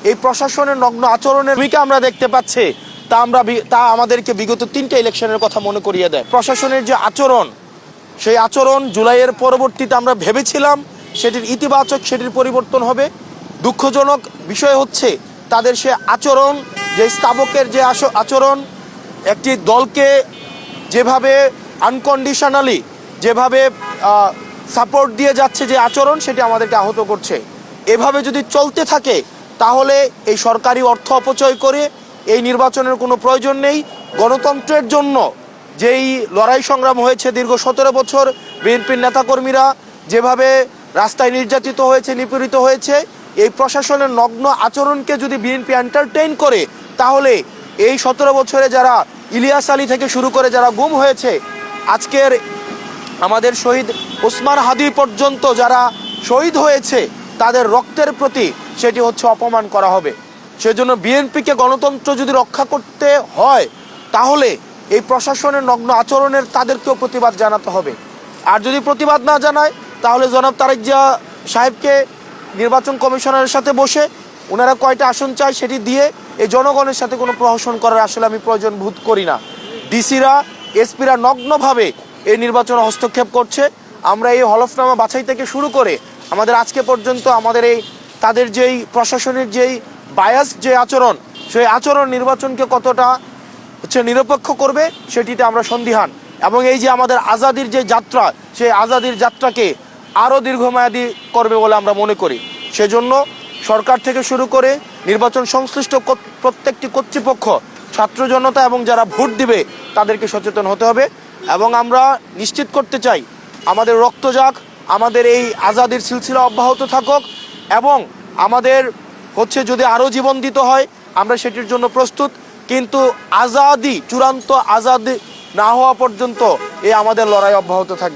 এই প্রশাসনের নগ্ন আচরণের ভূমিকা আমরা দেখতে পাচ্ছি, তা আমাদেরকে বিগত 3টে ইলেকশনের কথা মনে করিয়ে দেয়। প্রশাসনের যে আচরণ, সেই আচরণ জুলাইয়ের পরবর্তীতে আমরা ভেবেছিলাম সেটির ইতিবাচক, সেটির পরিবর্তন হবে। দুঃখজনক বিষয় হচ্ছে তাদের সে আচরণ, যে স্তাবকের যে আচরণ, একটি দলকে যেভাবে আনকন্ডিশনালি যেভাবে সাপোর্ট দিয়ে যাচ্ছে যে আচরণ, সেটি আমাদেরকে আহত করছে। এভাবে যদি চলতে থাকে তাহলে এই সরকারি অর্থ অপচয় করে এই নির্বাচনের কোনো প্রয়োজন নেই। গণতন্ত্রের জন্য যেই লড়াই সংগ্রাম হয়েছে দীর্ঘ 17 বছর, বিএনপির নেতাকর্মীরা যেভাবে রাস্তায় নির্যাতিত হয়েছে, নিপীড়িত হয়েছে, এই প্রশাসনের নগ্ন আচরণকে যদি বিএনপি এন্টারটেইন করে তাহলে এই 17 বছরে যারা ইলিয়াস আলী থেকে শুরু করে যারা গুম হয়েছে, আজকের আমাদের শহীদ ওসমান হাদি পর্যন্ত যারা শহীদ হয়েছে, তাদের রক্তের প্রতি সেটি হচ্ছে অপমান করা হবে। সেজন্য বিএনপিকে গণতন্ত্র যদি রক্ষা করতে হয় তাহলে এই প্রশাসনের নগ্ন আচরণের তাদেরকেও প্রতিবাদ জানাতে হবে। আর যদি প্রতিবাদ না জানায় তাহলে জনাব তারেক জিয়া সাহেবকে নির্বাচন কমিশনারের সাথে বসে ওনারা কয়টা আসন চায় সেটি দিয়ে এই জনগণের সাথে কোনো প্রহসন করার আসলে আমি প্রয়োজন বোধ করি না। ডিসিরা, এসপিরা নগ্নভাবে এই নির্বাচনে হস্তক্ষেপ করছে। আমরা এই হলফনামা বাছাই থেকে শুরু করে আমাদের আজকে পর্যন্ত আমাদের এই তাদের যেই প্রশাসনের যেই বায়াস যে আচরণ, সেই আচরণ নির্বাচনকে কতটা নিরপেক্ষ করবে সেটিতে আমরা সন্দিহান। এবং এই যে আমাদের আজাদির যে যাত্রা, সেই আজাদির যাত্রাকে আরও দীর্ঘমেয়াদী করবে বলে আমরা মনে করি। সেজন্য সরকার থেকে শুরু করে নির্বাচন সংশ্লিষ্ট প্রত্যেকটি কর্তৃপক্ষ, ছাত্র জনতা এবং যারা ভোট দিবে তাদেরকে সচেতন হতে হবে। এবং আমরা নিশ্চিত করতে চাই আমাদের রক্ত যাক, আমাদের এই আজাদির সিলসিলা অব্যাহত থাকুক, এবং আমাদের যদি আরও জীবন দিতে হয় আমরা সেটির জন্য প্রস্তুত। কিন্তু আজাদি, চূড়ান্ত আজাদি না হওয়া পর্যন্ত এই আমাদের লড়াই অব্যাহত থাকবে।